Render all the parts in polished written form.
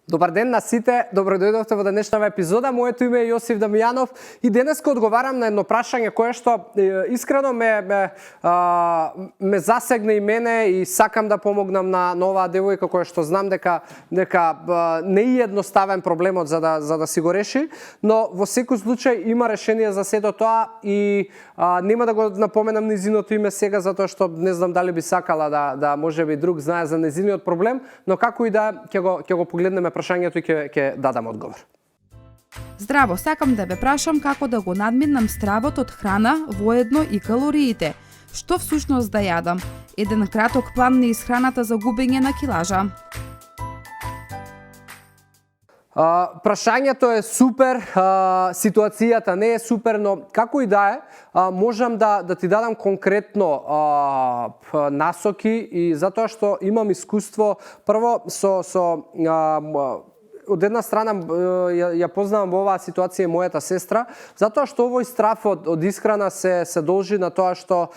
Добар ден на сите, добро дојдовте во денешната епизода. Моето име е Јосиф Дамјанов и денеска одговарам на едно прашање кое што искрено ме засегна и мене и сакам да помогнам на оваа девојка која што знам дека не е едноставен проблемот за да си го реши, но во секој случај има решение за сето тоа и нема да го напоменам низиното име сега затоа што не знам дали би сакала да можеби друг знае за низиниот проблем, но како и да ќе го погледнеме прашањето и ќе дадам одговор. Здраво, сакам да ве прашам како да го надминам стравот од храна, воедно и калориите. Што всушност да јадам? Еден краток план на исхраната за губење на килажа. Прашањето е супер, ситуацијата не е супер, но како и да е, можам да ти дадам конкретно насоки и затоа што имам искуство прво од една страна ја познавам во оваа ситуација мојата сестра, затоа што овој страф од исхрана се должи на тоа што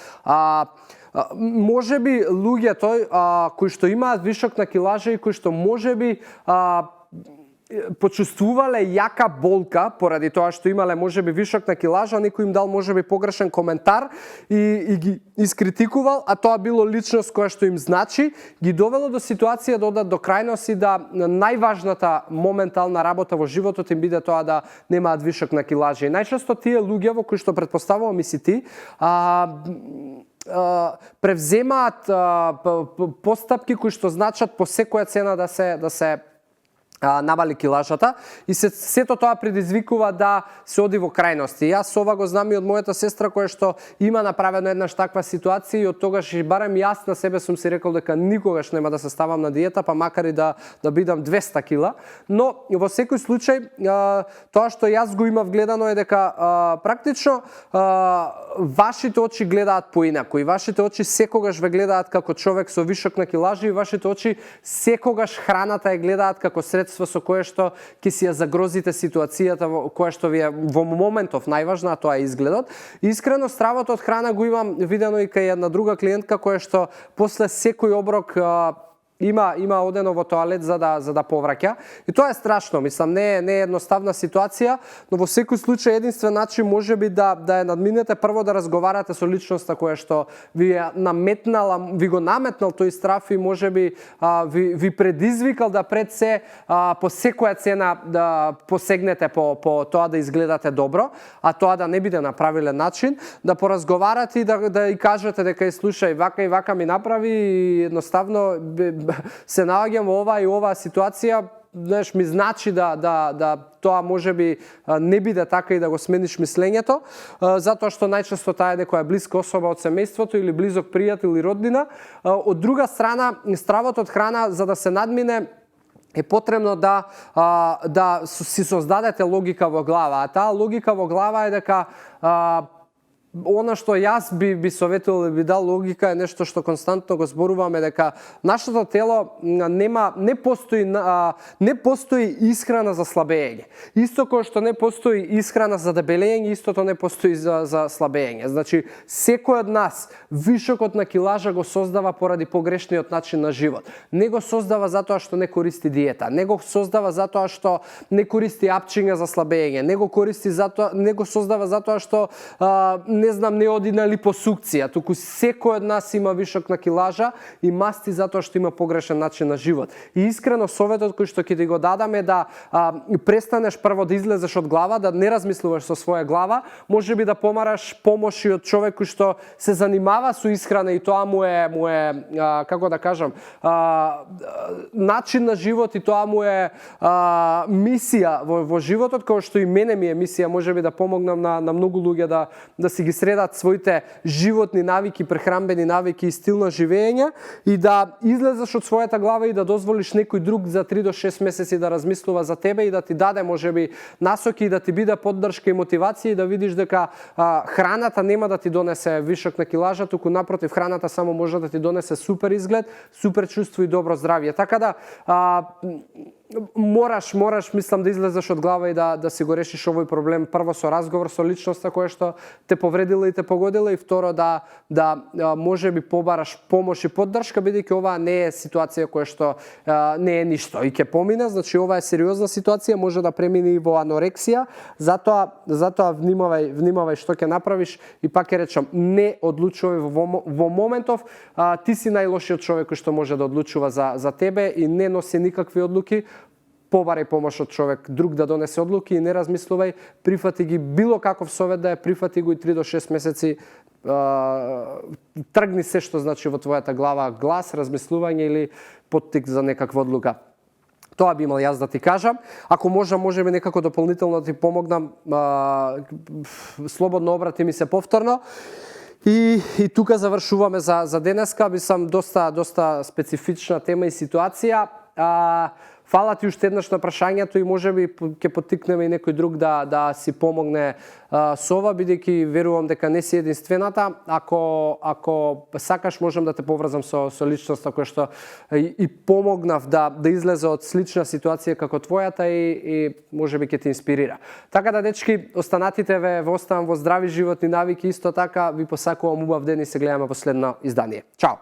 можеби луѓето кои што имаат вишок на килажа и кои што можеби почувствувале јака болка поради тоа што имале можеби вишок на килажа, некој им дал можеби погрешен коментар и ги искритикувал, а тоа било личност која што им значи, ги довело до ситуација да одат до крајност и да најважната моментална работа во животот им биде тоа да немаат вишок на килажа. И најчесто тие луѓе во кои што претпоставувам и си ти, превземаат постапки кои што значат по секоја цена да се навали килажата и сето тоа предизвикува да се оди во крајности. Јас ова го знам и од мојата сестра која што има направено еднаш таква ситуација и од тогаш и барем јас на себе сум си рекол дека никогаш нема да се ставам на диета, па макар и да бидам 200 кила, но во секој случај тоа што јас го имав гледано е дека практично вашите очи гледаат поинаку и вашите очи секогаш ве гледаат како човек со вишок на килажи и вашите очи секогаш храната ја гледаат како средство со кое што ќе си ја загрозите ситуацијата која што ви е во моментов најважна, тоа е изгледот. И искрено стравот од храна го имам видено и кај една друга клиентка која што после секој оброк има одено во тоалет за да повраќа. И тоа е страшно, мислам, не е едноставна ситуација, но во секој случај единствен начин можеби да ја надминете, прво да разговарате со личноста која што ви го наметнал тој страф и можеби ви предизвикал да пред се по секоја цена да посегнете по тоа да изгледате добро, а тоа да не биде на правилен начин, да поразговарате и да и кажете дека слушај, вака и вака ми направи и едноставно се наоѓам во оваа ситуација, знаеш, ми значи да тоа можеби не биде така и да го смениш мислењето, затоа што најчесто таа е некоја блиска особа од семејството или близок пријател или роднина. Од друга страна, стравот од храна за да се надмине е потребно да си создадете логика во глава, а таа логика во глава е дека она што јас би советувал и би дал логика е нешто што константно го зборуваме, дека нашето тело не постои исхрана за слабење. Исто кој што не постои исхрана за дебелење, истото не постои за слабење. Значи, секој од нас вишокот на килажа го создава поради погрешниот начин на живот. Не го создава затоа што не користи диета, не го создава затоа што не користи апчиња за слабење, не го создава затоа што не оди на липосукција, туку секој од нас има вишок на килажа и масти затоа што има погрешен начин на живот. И искрено советот кој што ќе ти го дадам е да престанеш прво да излезеш од глава, да не размислуваш со своја глава, можеби да помараш помош и од човек кој што се занимава со исхрана и тоа му е како да кажам, начин на живот и тоа му е мисија во животот, кој што и мене ми е мисија, можеби да помогнам на многу луѓе да си ги средат своите животни навики, прехранбени навики и стил на живење и да излезеш од својата глава и да дозволиш некој друг за 3 до 6 месеци да размислува за тебе и да ти даде можеби насоки и да ти биде поддршка и мотивација и да видиш дека храната нема да ти донесе вишок на килажа, туку напротив храната само може да ти донесе супер изглед, супер чувство и добро здравје. Така да мораш мислам да излезеш од глава и да си го решиш овој проблем прво со разговор со личноста која што те повредила и те погодила, и второ да можеби побараш помош и поддршка, бидејќи ова не е ситуација која што не е ништо и ќе помине, значи ова е сериозна ситуација, може да премине и во анорексија, затоа внимавај што ќе направиш, и пак ќе речам, не одлучувај во моментов, ти си најлошиот човек кој што може да одлучува за тебе и не носи никакви одлуки. Побарај помош од човек друг да донесе одлуки и не размислувај, прифати ги било каков совет да е, прифати го и 3 до 6 месеци, тргни се што значи во твојата глава глас, размислување или поттик за некаква одлука. Тоа би имал јас да ти кажам. Ако можеби некако дополнително да ти помогнам, слободно обрати ми се повторно. И тука завршуваме за денеска, би сам доста специфична тема и ситуација. Фала ти уште еднаш на прашањето и можеби ќе поттикнеме и некој друг да си помогне со ова, бидејќи верувам дека не си единствената. Ако сакаш, можам да те поврзам со личноста која што и помогнав да излезе од слична ситуација како твојата и можеби ќе те инспирира. Така да, дечки, останатите ве оставам во здрави животни навики, исто така ви посакувам убав ден и се гледаме во следно издание. Чао!